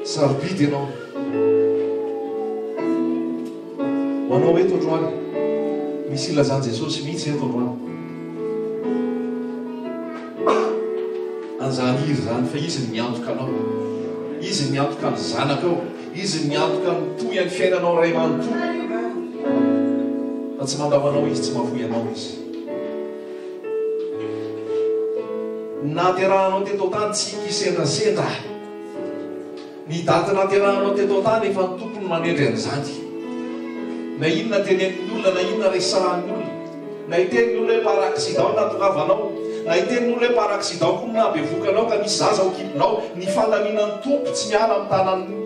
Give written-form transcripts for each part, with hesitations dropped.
sarobidy ianao ho anao eto androany misy ilazany Jesosy mihitsy eto androany an'izany iry zany fa izy ny miantoka anao, izy ny miantoka ny zanakao, izy ny miantoka ny toy any fiainanao ray manontolo fa tsy mandamanao izy, tsy mahavoy anao izy. Naterahanao teto tany tsy kisendasenda, ny daty naterahanao teto tany efa ny tompony manendry an'izany. Na inona tenen'ny olona, na inona resahan'ny olona, na iten'ny olona hoe par accident natokavanao, na iten'ny olona hoe par accident koa nabevokanao ka misy zaza ao kibonao, ny fandaminan'ny tompo tsy miala amin'ny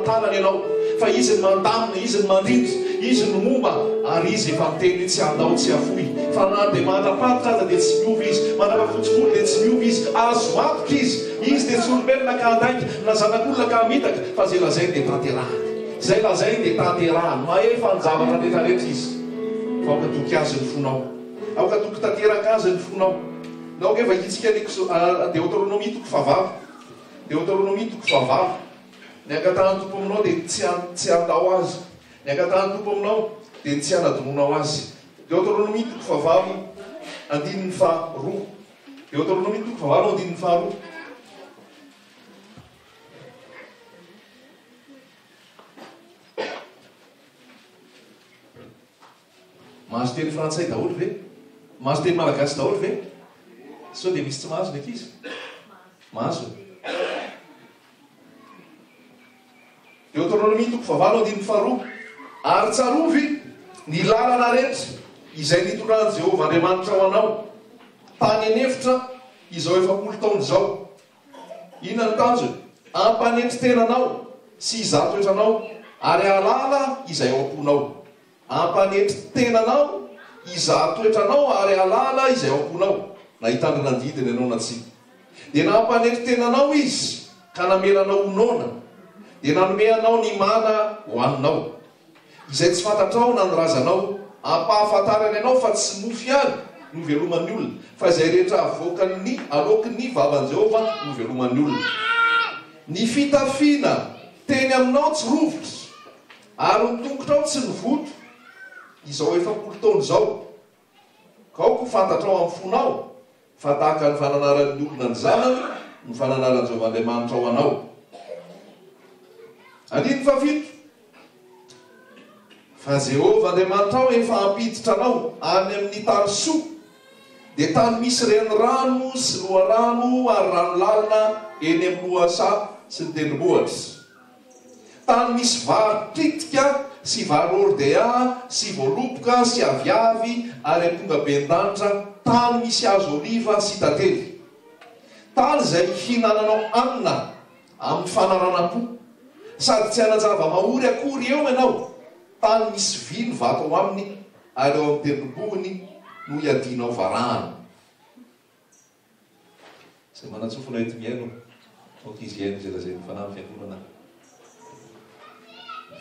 tanany ianao, fa izy ny mandamina, izy ny mandritra, izy ny momba, ary izy efa miteny tsy andao tsy afoy. Fa na dia mandrapatitra aza dia tsy miova izy, mandrapafotsifolo dia tsy miova izy, azo antoka izy dia tsy olombelona ka andaika, na zanak'olona ka mitaka, fa zay lazainy dia tanterahany, zay lazainy dia tanterahany, maefa ny zavatra rehetrarehetra izy. Fa aoka toky azy ny fonao, aoka toky tanteraka azy ny fonao. Nao efa hitsika Deutéronomie toko fahavalo, Deutéronomie toko fahavalo, ny ankatahany tompo aminao dia tsy andao azy, ny ankatahany tompo aminao dia tsy anadononao azy. Deutéronomie toko fahavalo andininy faharoa, Deutéronomie toko fahavalo andininy faharoa. Mahazo teny frantsay daholo ve? Mahazo teny malagasy daholo ve? Sao dia misy tsy mahazo ndraiky izy? Mahazo. Deutéronomie toko fahavalo andininy faharoa. Ary tsarovy ny lalana rehetra izay nitondran'i Jehovah Andriamanitra ho anao tany anefitra izao 4 taona izao. Inona ny tanjony? Ampanetry tenanao sy izahan-toetranao ary alala izay ao am-ponao. Ampanetry tenanao, izahan-toetranao ary alala izay ao am-ponao. Na hitandrina andidiny ianao na tsy. Dia nampanetry tenanao izy ka namelanao noana, dia nanome anao ny mana ho aninao izay tsy fantatrao na ny razanao, ampahafantarany ianao fa tsy mofy ihany no veloman'ny olona, fa izay rehetra avoakany alokin'ny vavan'i Jehovah no veloman'ny olona. Ny fitafiana teny aminao tsy rovitra ary ny tongotrao tsy nivoto izao 4 taona izao, ka aoko fantatrao amin'ny fonao fa tahaka ny fananaran'ny olona ny zanany ny fananaran'i Jehovah Andriamanitra ao anao. Andininy fafito, fa Jehovah Andriamanitra ao efa hampiditra anao any amin'ny Tarso, dia tany misy renirano sy loharano ary ranolalina eny amin'ny Loasa sy ny tendrombohitra, tany misy vary tritika sy vary ordea sy voaloboka sy aviavy ary amponga bendanitra, tany misy azo oliva sy tantely, tany izay hihinananao hanina amin'ny fanaranam-po sady tsy hanajava mahory akory eo ianao, tany misy vino vato ao aminy ary ao amin'ny tendrombohiny no hiadinao varahana. Izay manatsofona ety miaino aoka izy iaino izay lazay mifanamy fiangonana,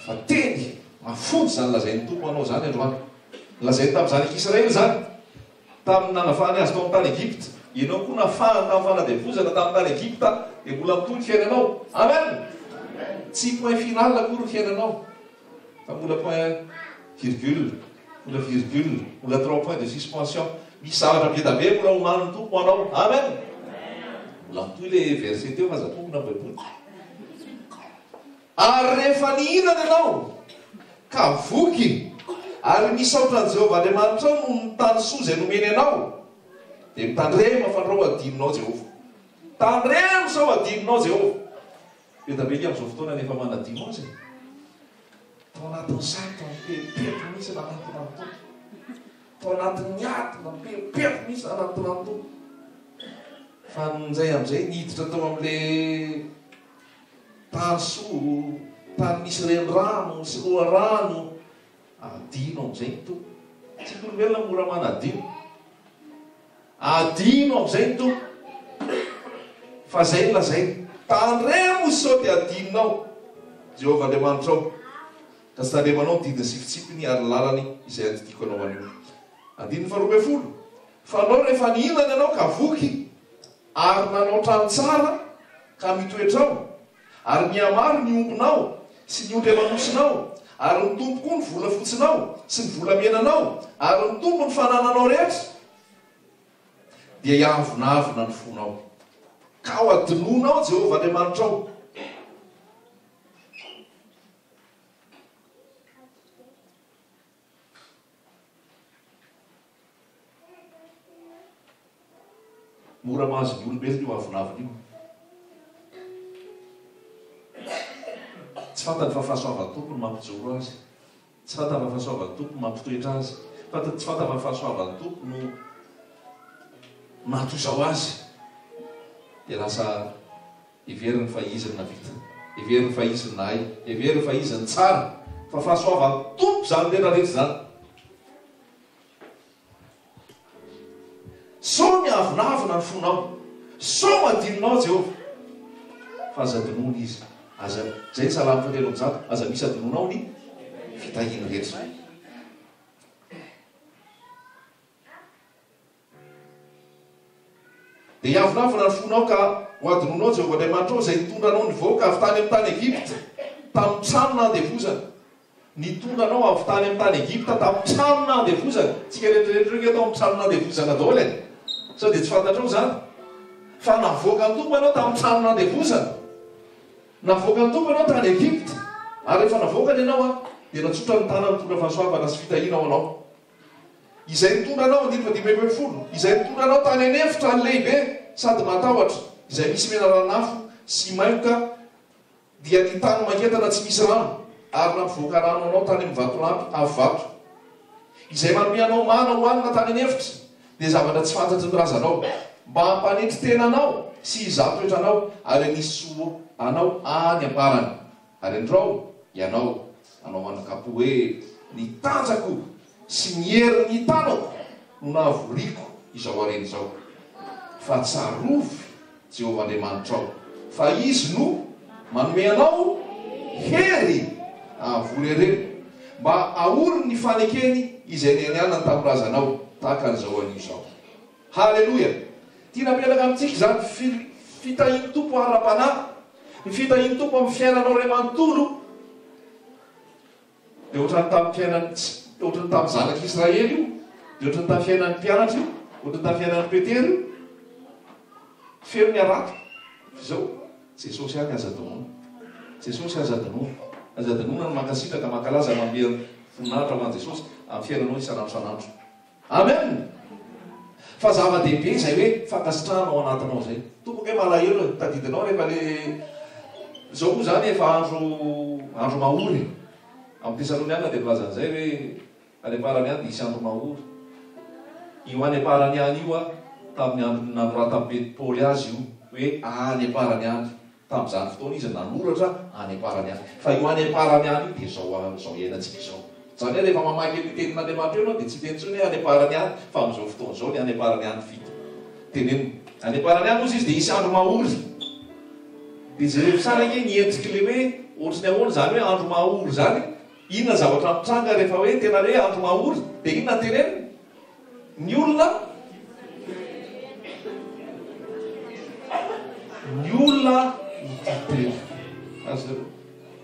fa teny mafody zany lazain'ny tompo anao zany androany, lazainy tamin'izany Israely zany tamin'ny nanafahany azy tao amin'ny tany Egypta. Ianao koa nafahany tamin'ny fanadevozana tamin'ny tany Egypta dia mbola mitohy fiainanao. Amen. Tsy point final akory ny fiainanao, fa mbola point virgule, mbola virgule, mbola 3 points de suspension. Misy zavatra be da be mbola oman'ny tompo anao. Amen. Mbola mitohy le verset teo fa zatomona baiboly. Ary rehefa nihinana ianao ka voky ary misaotran'i Jehovah Andriamanitra ao no tany soa izay nomeny anao, dia mitandrema fa andreo adininao Jehovah. Tandremo sao adininao Jehovah. Be da be amin'izao fotoana nefa manadinao azy. Tao anatin'ny sarotra mipepetra misy anatin'ny antoky, tao anatin'ny atina mipepetra misy anatin'ny antoky. Fa nzay amin'izay niditra tao amin'ilay tany soa, tany misy renirano sy loharano, adino amin'izay ny tompo. Tsy olombelona mora manadino, adino amin'izay ny tompo. Fa zay lazay tandremo sao dia adinonao Jehovah Andriamanitra ao, ka tsy tandremanao didiny sy fitsipiny ary lalany izay adidiko anao anio. Andininy 12, fa anao rehefa nihinana ianao ka voky ary nanao trano tsara ka mitoetrao ary miamaro ny ombonao sy ny omby amanosinao, ary ny tompo koa ny vola fotsinao sy ny vola menanao, ary ny tompo ny fanananao rehetra dia hiavonavina ny fonao ka ho adinonao Jehovah Andriamanitra ao. Mora mahazo ny olombelona io avonavina io. Tsy fantany fa fahasoavan'ny tompony mampijoro azy, tsy fantany fa fahasoavan'ny tompony mampitoetra azy, tsy fantany fa fahasoavan'ny tompony no mahatozao azy, dia lasa everiny fa izy na vita, everiny fa izy na hay, everiny fa izy ny tsara, fa fahasoavan'ny tompo zany rehetra rehetra zany. So miavonavina ny fonao, so madinonao Jehovah, fa aza dinoana izy, aza zay ny salamy fatelo amby zato, aza misy adinonao ny fitahiny rehetra. Dia hiavonavina ny fonao ka ho adinonao Jehovah Andriamanitra ao, izay nitondranao ny voaka avy tany amin'ny tany Egypta tamin'ny tranona andevozana. Nitondranao avy tany amin'ny tany Egypta tamin'ny tranona andevozana. Tsika rehetrarehetra reo atao amin'ny tranona andevozana daholo e. Sao dia tsy fantatrao zany fa navoaka ny tompo ianao tamin'ny tranona andevozana, navoaka ny tompo ianao tany Egypta, ary rehefa navoakany ianao a dia natsotra ny tanany mitondra fahasoavana sy fitahina ao anao. Izay nitondranao andiny fa 520, izay nitondranao tany anefitra ny lehibe sady matahotra, izay misy mena ranafo sy maimoka, dia ny tany manketana tsy misy rano, ary nampivoaka rano anao tany amin'ny vatolampy avy vato, izay manome anao mana hoanina tany anefitra, dia zavatra tsy fantatry ny razanao, mba hampanetry tenanao sy hizahan-toetranao, ary nisy soa anao any amparany. Ary andrao ianao anao manakapo hoe nitanjako sy ny herin'ny tanako no nahavoriako izao areny izao, fa tsarovy Jehovah Andriamanitra ao, fa izy no manome anao hery avory ireny, mba aoriny ny fanekeny izay nianianany tamin'ny razanao, tahaka an'izao anio izao. Halleloia! Tiana miaraka amintsika zany fitahiny tompo ara-panahy, ny fitahiny tompo amin'ny fiainanao ray manontolo, dia ohatrany tamin'ny fiainany, ohatrany tamin'ny zanak'Israely io, dia ohatrany tamin'ny fiainan'ny mpianatra io, ohatrany tamin'ny fiainan'ny Petera io, feno miarato izao. Jesosy any aza dinoana, Jesosy aza dinoana, aza dinoana ny mankasitraka mankalaza manome voninahitra ho an'i Jesosy amin'ny fiainanao isanandro isanandro. Amen. Fa zava-dehibe izay hoe fankasitrahana ao anatinao zay. Tompoka hoe malahelo tadidinao rehefa le zao koa zany efa andro mahory. Amin'ny Tesaloniana dia milaza an'izay hoe any amparany any dia isy andro mahory. Io any amparany any io a tamin'ny andro rata tamin'ny Paoly azy io hoe any amparany any. Tamin'izany fotoana izy nanoratra any amparany any. Fa io any amparany any dia zao iainantsika izao. Zany hoe rehefa mamaky ny tenin'Andriamanitra eo anao dia tsy teny intsony hoe any amparany any, fa amin'izao fotoana izao ny any amparany any vita. Teneno any amparany any ozy izy dia isy andro mahory. Dia jereo tsara hoe ny endrik'ilay hoe ohatrany ahoana zany hoe andro mahory zany, inona zavatra mitranga rehefa hoe tena hoe andro mahory, dia inona teneno? Ny olona mititero.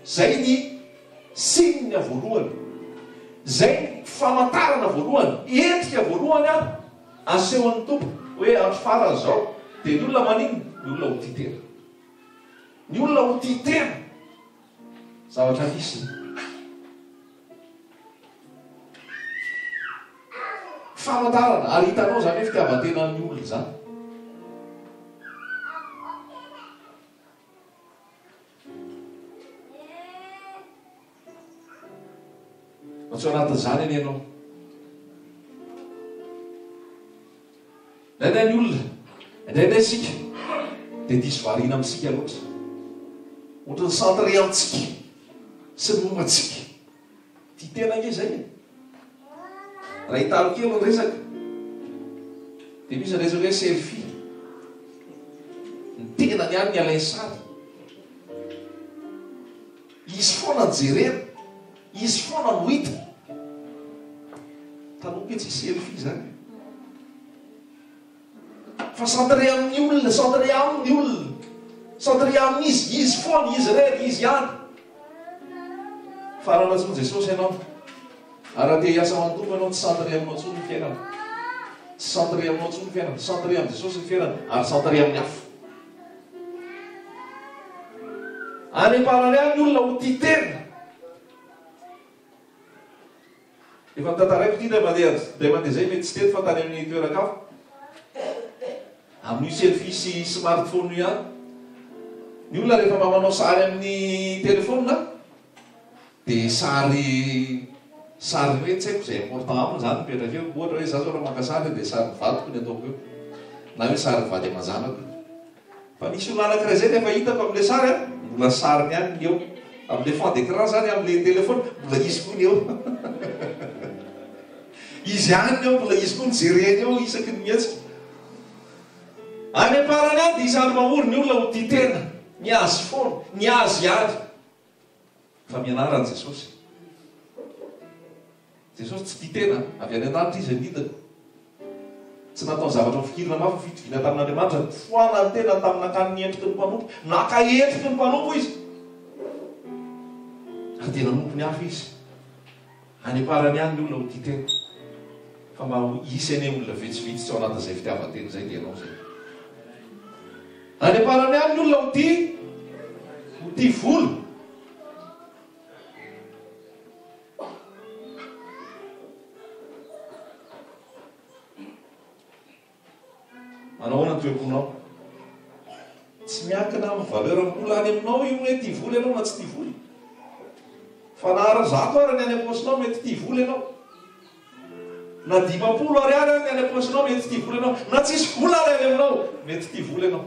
Zay ny sinina voalohany, zay ny famantarana voalohany, endrika voalohany a asehon'ny tompo hoe andro farany zao, dia ny olona manino? Ny olona ho titera. Ny olona ho titera zavatra misy. Famantarana, ary hitanao zany hoe fitiavan-tenan'ny olona zany. Tsy anatin'izany any ianao. Indraindray ny olona, indraindray sika dia diso variana amintsika loatra. Ohatrany centré amintsika sy ny mombantsika. Ty tena nge zay. Raha hitalo kely ny resaka dia misy resaka hoe selfie. Ny tenany any ny alainy sary. Izy foana ny jerena, izy foana no hita. Tanoky hoe tsy selfie zany. Fa centré amin'ny olona, centré amin'ny olona, satria amin'izy izy foana izy rery izy ihany fa raha natsony Jesosy ianao ary te hiasa mandovo ianao tsy centré aminao tsony ny fiainana tsy centré aminao tsony ny fiainana centré amin'ny Jesosy ny fiainana ary centré amin'ny hafa any amparany any olona ho tia tena efa mitantaraiko ty dia mandeha zay mety tsy tety fa tany amin'ny toeran-kafa amin'ny selfie sy smartphone io ihany ny olona rehefa mba manao sary amin'ny telefona dia sary hoe tsy haiko zay important aminy zany mipetraka eo ohatra hoe za zao raha maka sary dia sary vadiko ny ataoko eo na hoe sary vady amazanako fa misy olona anankiray zay nefa hitako amin'ilay sary a mbola sariny ihany ny eo amin'ilay fond d'écran zany amin'ilay telefona mbola izy koa ny eo izy ihany eo mbola izy koa nijereny eo isaky ny mihetsika any amparany any dia isany mamory ny olona ho tia tena miazy foana miazy ary fa mianarany Jesosy tsy tia tena avy any an-danitra izy anitany tsy nataony zavatra fikirina mafy fitovina tamin'Andriamanitra foana ny tena tamin'akany ny endriky ny mpanompo naka endriky ny mpanompo izy ka tena nompo ny hafa izy any amparany any ny olona ho tia tena fa mba isany olona vitsivitsy tsy ao anatin'izay fitiavan-tena zay dia ianao zay any amparany any ny olona ho tia volo manahoana ny toeponao tsy miankina amin'ny valeur ambola any aminao io hoe tia volo ianao na tsy tia volo fa nahara-zato ary ny any am-posinao mety tia volo ianao na 50 ariary ary ny any am-posinao mety tia volo ianao na tsisy vola ary any aminao mety tia volo ianao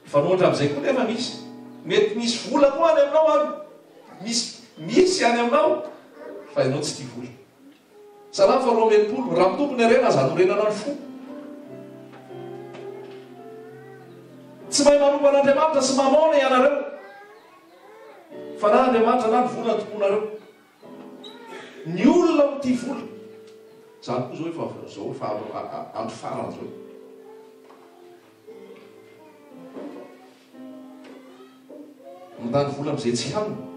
fa nohatra amin'izay koa nefa mety misy vola koa any aminao ary misy any aminao fa ianao tsy tia vola salamy fa 20 raha mitompony arena azato renana ny fo tsy mahay manompo an'Andriamanitra sy mamona ianareo fa na Andriamanitra na ny vola ny tomponareo ny olona ho tia vola zany koa zao efa andro farany zao mitany vola amin'izay tsy hanina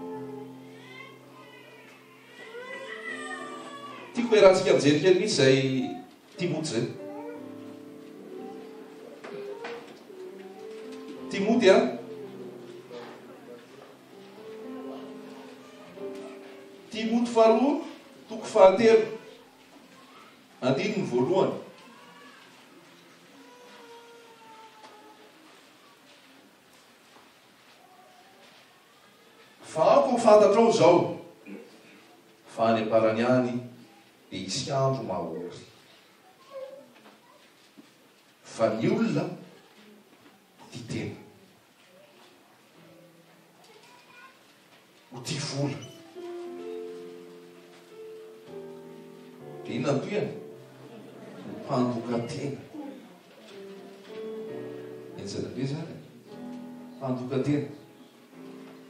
tiako hoe raha tsika mijery kely mihitsy zay Timoty zay Timoty Timoty faharoa toko fahatelo andininy voalohany fa ako fantatrao zao fa any amparany any dia isy andro mahory fa ny olona tia tena ho tia vola dia inona ny toyany mpandoka tena enzana be zany mpandoka tena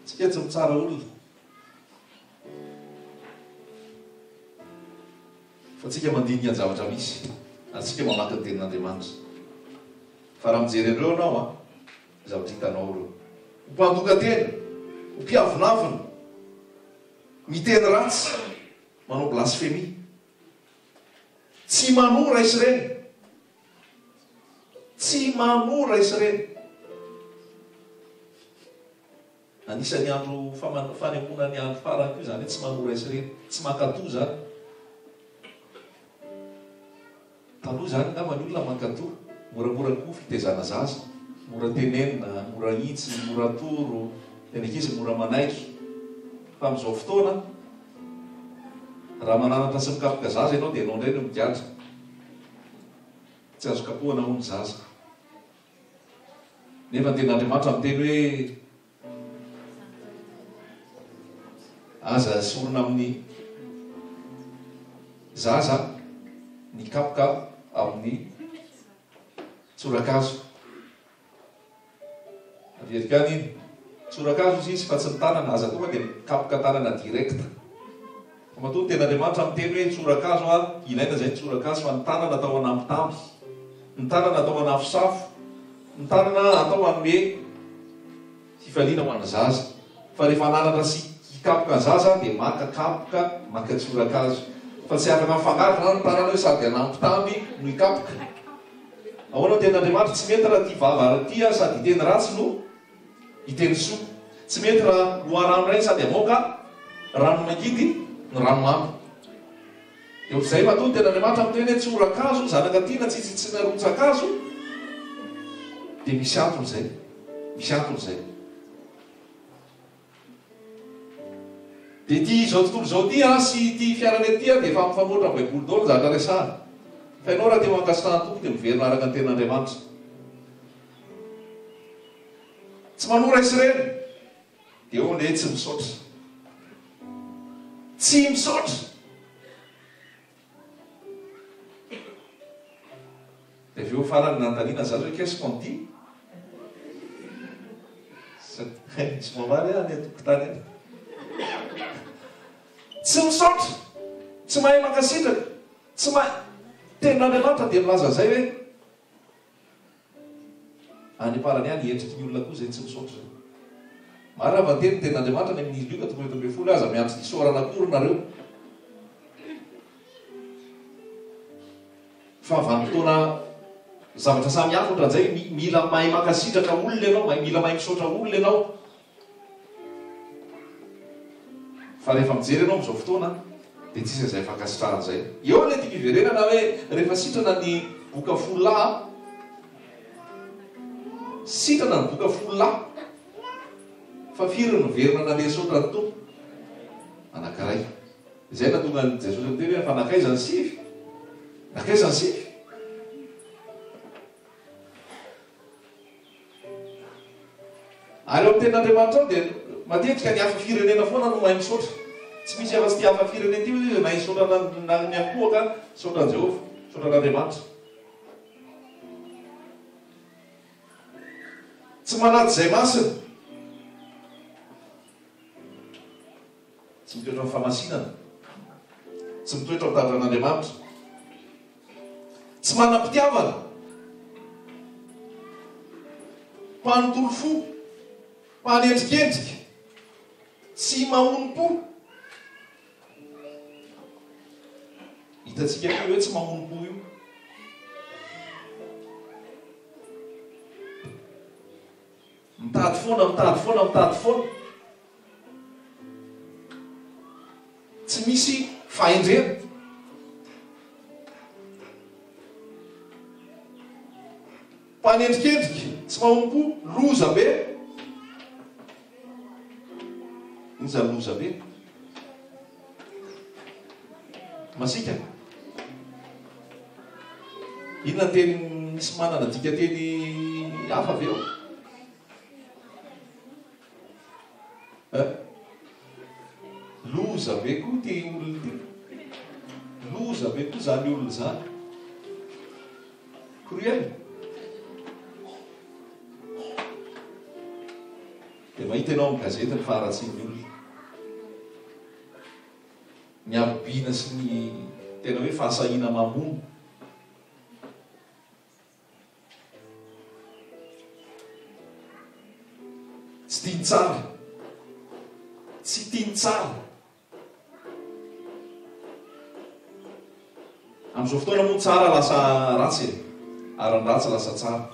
tsika tsy mitsara olona fa tsika mandiniany zavatra misy atsika mamaky ny tenin'Andriamanitra fa raha mijery an'ireo anao zavatra hitanao reo mpandoka tena ho mpiavonavina miteny ratsy manao blasfémie tsy manora isy reny tsy manora isy reny anisany andro fanemona ny andro farany koa zany hoe tsy manora isy reny tsy mankatò zany taloha zany ngamba ny olona mankatò moramora koa fitezana zaza mora tenenina mora hitsy mora toro tena ankizy mora manaitro fa amin'izao fotoana raha mananatra sy mikapoka zaza ianao dia ianao indray no migadra tsy azo kapohana ho ny zaza nefa ny tenin'Andriamanitra miteny hoe aza sorona amin'ny zaza ny kapoka amin'ny tsorakazo averikany iny tsorakazo izy fa tsy ny tanana aza tonga dia kapoka tanana direkta fa matoa ny tenin'Andriamanitra miteny hoe tsorakazo ilaina zay ny tsorakazo fa ny tanana atao anampitamby ny tanana atao anafosafo Mitanana atao manome fifaliana ho an'ny zaza. Fa rehefa ananana sy hikapoka zaza dia maka kapoka, maka tsorakazo. Fa tsy afaka mifangarona ny tanana hoe sady anampitamby no hikapoka. Ahoana ny tenin'Andriamanitra tsy mety raha ty vava ty sady hiteny ratsy no hiteny soa. Tsy mety raha loharano ray sady amoaka rano mangidy no rano mamy. Eo izay mahatony tenin'Andriamanitra miteny hoe tsorakazo zanakatiana tsitsitsina rotsakazo dia misy antony izay. Misy antony izay. Dia ty izao tontolo izao ty sy ty fiaranety ty dia efa mifamoatra amin'ny baiboly daholo zavatra resahana. Fa ianao raha te mankasitrahana tompo dia miverina araka ny tenin'Andriamanitra. Tsy manora Israely dia eo ilay tsy misaotra. Tsy misaotra. Dia avy eo farany nantaniana zaza hoe qu'est-ce qu'on dit? Tsy mamaly any atokotany any. Tsy misaotra, tsy mahay mankasitraka, tsy mahay. Tenin'Andriamanitra dia milaza zay hoe any parany any endriky ny olona koa zay tsy misaotra. Mara vanteny tenin'Andriamanitra ny amin'ny Luka 11 aza miandry isaorana akory nareo. Fa vanim-potoana zavatra samy hafa ohatran'izay mila mahay mankasitraka olona ianao, mila mahay misaotra olona ianao. Fa rehefa mijery ianao amin'izao fotoana dia tsisy izay fankasitrahana izay. Eo ilay tia fiverenana hoe rehefa sitrana ny boka folahy, sitrana ny boka folahy, fa firy no verina nandeha saotra ny tompo? Anankiray. Izay nahatonga ny Jesosy miteny hoe fa nakaiza ny sivy? Nakaiza ny sivy? Ary eo amin'ny tenin'Andriamanitra ao dia matetika ny hafa firenena foana no mahay misaotra. Tsy misy afa-tsy ty hafa firenena ty hoe na hisaotra ny akohaka, saotra ny Jehovah, saotra n'Andriamanitra. Tsy manaty izay masina. Tsy mitoetra amin'ny famasinana. Tsy mitoetra amin'ny tanjan'Andriamanitra. Tsy manam-pitiavana. Mpanontolo fo. Mpanendrikendrika. Tsy mamono-po. Hitantsika hoe tsy mamono-po io. Mitady foana, mitady foana, mitady foana. Tsy misy fahendrena. Mpanendrikendrika, tsy mamono-po, loza be. Iza loza be. Masika. Inona teny misy manana dika teny hafa avy eo? Loza be koa ty olona ty. Loza be koa zany olona zany. Cruel. Dia mahita ianao amin'ny gazety ny faharatsian'ny olona. Ny abibiana sy ny tena hoe fahasahiana mamono. Tsy tiany tsara. Tsy tiany tsara. Amin'izao fotoana moa tsara lasa ratsy e. Ary ny ratsy lasa tsara.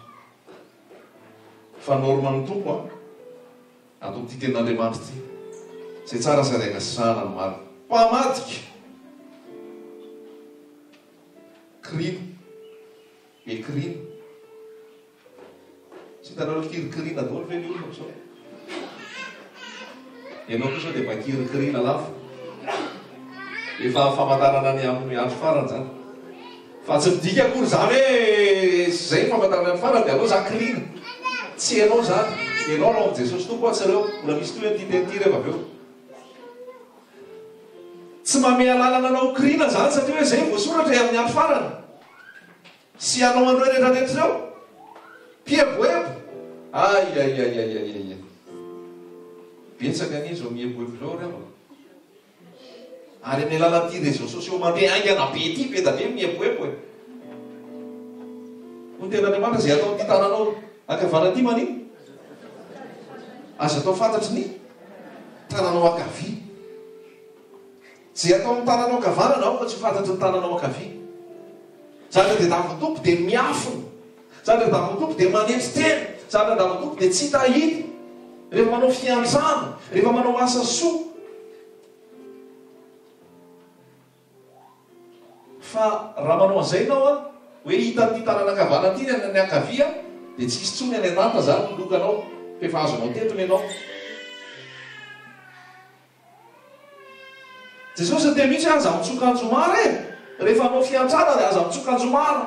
Fa norman'ny tompo atao ty tenin'Andriamanitra ty. Izay tsara sy raika sasana ny maro. Mpamadika. Krino. E krino. Tsy hitanareo kirikirina daholo ve ny olona amin'izao? Ianao koa sao dia mba kirikirina lafo. Efa famantarana ny amin'ny andro farany zany. Fa tsy midika akory zany hoe zay famantarana ny farany dia alao za krina. Tsy ianao zany. Ianao lao amin'ny Jesosy tompo atsareo. Mbola misy toy ty teny ty rehefa avy eo. Tsy mamea lalana anao krina zany satria hoe zay voasoratra amin'ny andro farany. Sy anao andro rehetrarehetra zao. Pieboebo. Ai. Betsaka ny izy mieboebo zao rehefa. Ary amin'ny alalan'ity réseaux sociaux mandeha aingana be ty be da be mieboebo e. Ho tenin'Andriamanitra zay atao ty tananao akavananty manino aza atao fantatry ny tananao akavia zay atao amin'ny tananao akavanana fa tsy fantatry ny tananao akavia zatra dia davatompo dia miafina zatra davatompo dia manetry tena zatra davatompo dia tsy tahity rehefa manao fiantsana rehefa manao asa soa fa raha manao an'izay nao a hoe hitan'ity tanana akavananty ny akavia dia tsy hisy tsony any anata zany milokanao fefa azonao tetony ianao jesosy dia mihitsy aza mitsokanjomara rehefa anao fiantsana dia aza mitsokanjomara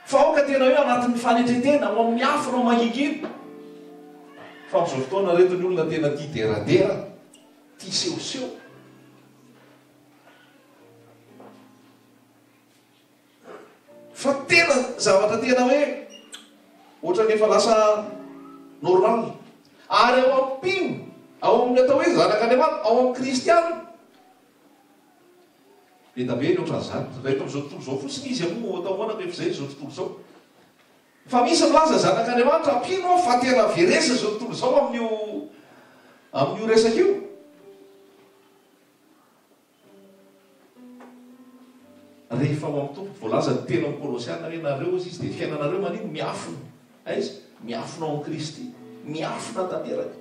fa aoka tena hoe anatin'ny fanetretena ao amin'ny afinao mangingina fa amin'izao fotoana retony olona tena tia deradera tia sehoseo fa tena zavatra tena hoe ohatra nefa lasa normal ary ao ampino ao amin'ny atao hoe zanak'Andriamanitra ao amin'ny kristiana etabe ny ohatran'izany rehefa amin'izao tontolo izao fotsiny izy amo atao hoana rehefa izay izao tontolo izao fa misy milaza zanak'Andriamanitra ampino ao fa tena veresa izao tontolo izao amin'io resaka io rehefa ao amin'ny tompo voalaza ny tena amin'ny Kolosiana hoe nareo izy dia fiainanareo manino miafina aizy miafina ao amin'ny Kristy miafina tanteraka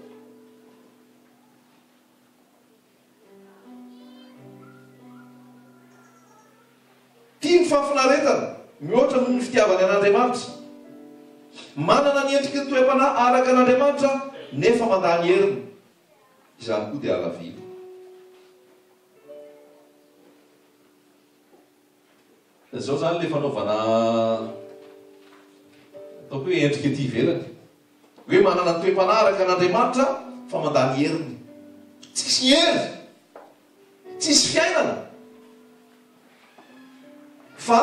tia ny fahafinaretana mihoatra noho ny fitiavany an'Andriamanitra manana ny endriky ny toe-panahy araka an'Andriamanitra nefa mandany heriny izany koa dia alavilo zao zany le fanaovana ataoko hoe endrika ety ivelany hoe manana ny toe-panahy araka an'Andriamanitra fa mandany heriny tsisy hery tsisy fiainana fa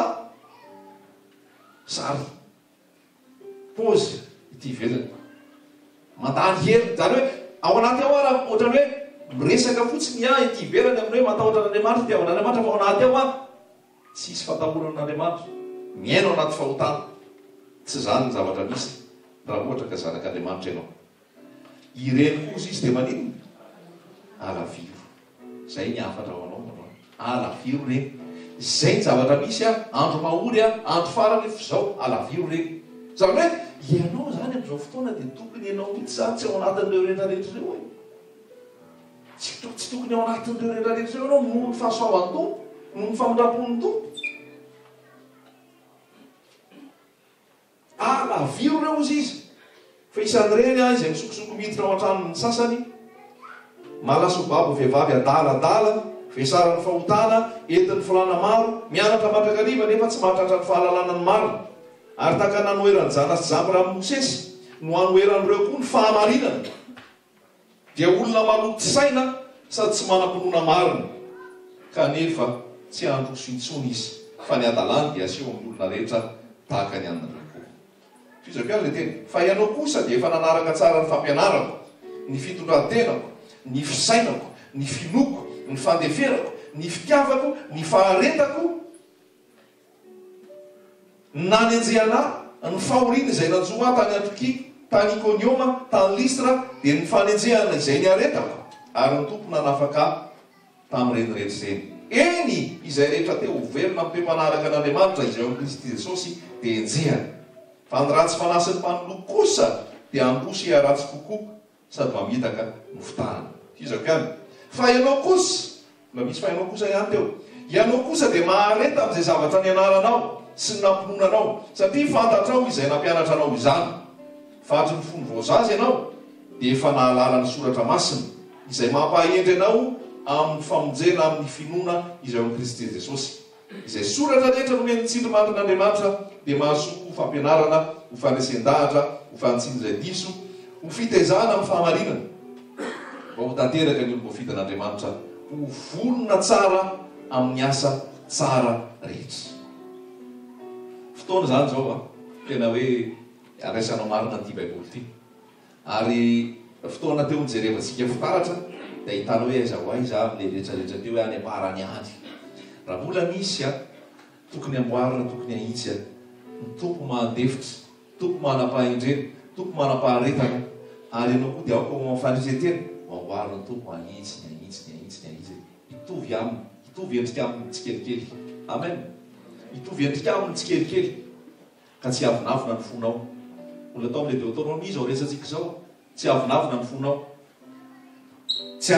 zary pôzy ity ivelany mandany heriny zany hoe ao anaty ao ara ohatrany hoe miresaka fotsiny ity ivelany amin'ny hoe matahotra an'Andriamanitra tiavana an'Andriamanitra fa ao anaty ao tsisy fatahoran'Andriamanitra miaino ao anaty fahotana tsy zany ny zavatra misy raha ohatra ka zanak'Andriamanitra ianao ireny kozy izy dia manino alaviro zay ny afatra ao anao alaviro reny zay ny zavatra misy andro mahory andro farany zao alaviro reny zany hoe ianao zany amin'izao fotoana dia tokony ianao mihitsy zany tsy ao anatin'ireo rehetrarehetra ireo tsy tokony ao anatin'ireo rehetrarehetra ireo ianao noho ny fahasoavan'ny tompo noho ny famindrapon'ny tompo alaviro reo izy fa isan'ireny izay misokosoko miditra ao an-tranon'ny sasany malasobabo vehivavy adaladala vesarany fahotana entin'ny filana maro mianatra matrakariva nefa tsy mahatratra ny fahalalana ny maro ary taka nanoerany zanas zamby raha Mosesy no anoeran'ireo koa ny fahamarinana dia olona maloto saina sady tsy manam-pinoana marina kanefa tsy androso intsony izy fa ny adalany dia aseho amin'ny olona rehetra tahaka ny anina fizakany le teny fa ianao kosa dia efa nanaraka tsara ny fampianarako ny fitondrantenako ny fisainako ny finoko ny fandeferako ny fitiavako ny faharetako nanenjehana ny fahoriana izay nanjoa tany Antiokia tany Ikonioma tany Listra dia ny fanenjehana izay ny aretako ary ny tompo nanafaka tamin'ireny rehetra izay eny izay rehetra teo verina amin'ny toe-panaraka an'Andriamanitra izay ao Kristy Jesosy dia enjehana fa ny ratsy fanasiny mpanoloko kosa dia androso hiaratsy kokoa sady mamitaka nofotahana izako ihany fa ianao kosa mba misy fa ianao kosa ihany teo ianao kosa dia mahareta amin'izay zavatra nianaranao sy ny nampinonanao satria fantatrao izay nampianatra anao izany fa hatry ny fony voazazy ianao dia efa nahalala ny soratra masina izay mampahendry anao amin'ny famonjena amin'ny finoana izay ao amin'ny Kristy Jesosy izay soratra rehetra nomeny tsindry mandrin'Andriamanitra dia mahasoko ho fampianarana ho fanesen-dahatra ho fanitsin'izay diso ho fitezahana amin'ny fahamarinana mba ho tanteraka ny olom-boafitan'Andriamanitra ho volona tsara amin'ny asa tsara rehetra fotoana zany zao tena hoe araisanao marina ty baiboly ty ary fotoana teo nijerevantsika fitaratra dia hitanao hoe aiza ho aiza amin'le rehetrarehetra teo hoe any amparany any raha mbola misy tokony amboarina tokony ahitsy ny tompo mandefitra toko manam-pahendrena toko manam-paharetana ary ianao koa dia aoko mafandrisetena mahoariny toko ahitsiny hitovy aminy hitovy endrika aminy tsikelikely amen hitovy endrika aminy tsikelikely ka tsy avinavina ny fonao olona atao am'le Deutéronome zao resantsika zao tsy avinavina ny fonao tsy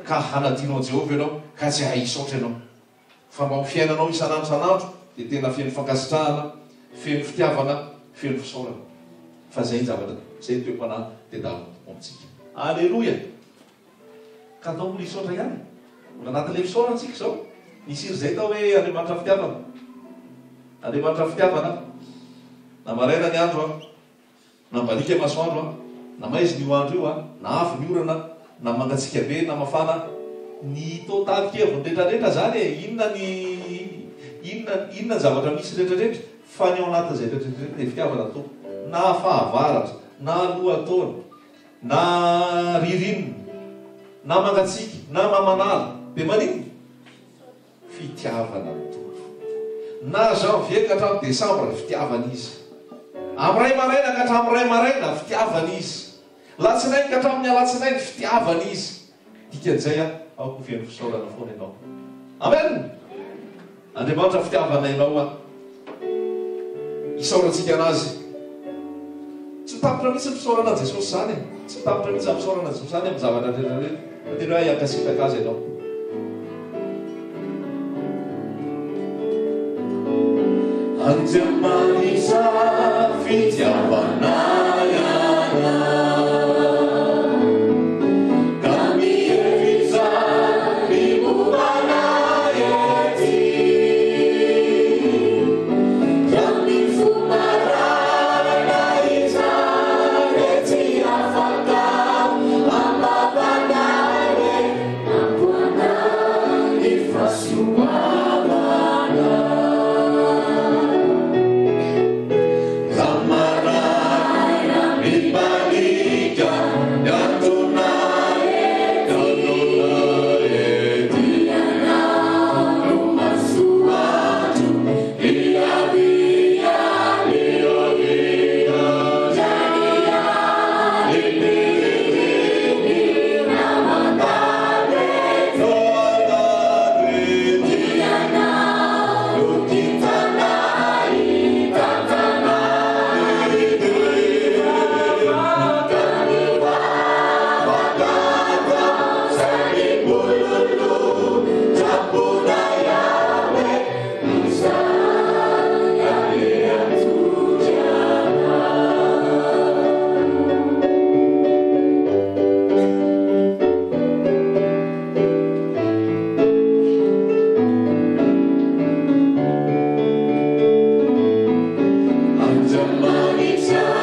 ka hanadinao Jehovah ianao ka tsy haisaotra ianao fa mba mifiainanao isan'andro dia tena feno fankasitrahana feno fitiavana feno fisaorana fa zay ny zavatra zay toepanahy tedavina tokoa amitsika alleloia ka atao mbola hisaotra ihany mbola anatin'le fisaorana antsika zao nisiry zay tao hoe andriamanitra fitiavana na maraina ny andro na mbalika masoandro na maizy ny andro io na afo ny orana na mangatsika be na mafana ny totalikeviny rehetrarehetra zany inona ny zavatra misy rehetrarehetra fa ny ao anatin'izay rehetrarehetra fitiavana tompoko na fahavaratra na lohataona na ririnina na mangatsiaka na mamanala dia manino fitiavana ny tompo na janvier ka hatramin'ny desambra fitiavana izy am'ray maraina ka hatramin'ny ray maraina fitiavana izy latsinainy ka hatramin'ny alatsinainy fitiavana izy dikan'izay aoko fiaino fisaorana foana ianao amen andriamanitra fitiavana ianao isaorantsika anazy tsy tapitra mihitsy fisaorana Jesosy zany tsy tapitra mihitsy fisaorana Jesosy zany amin'ny zavatra rehetrarehetra tena hoe hiankasitaka azy ianao Andriamanitra fitiavana Andriamanitra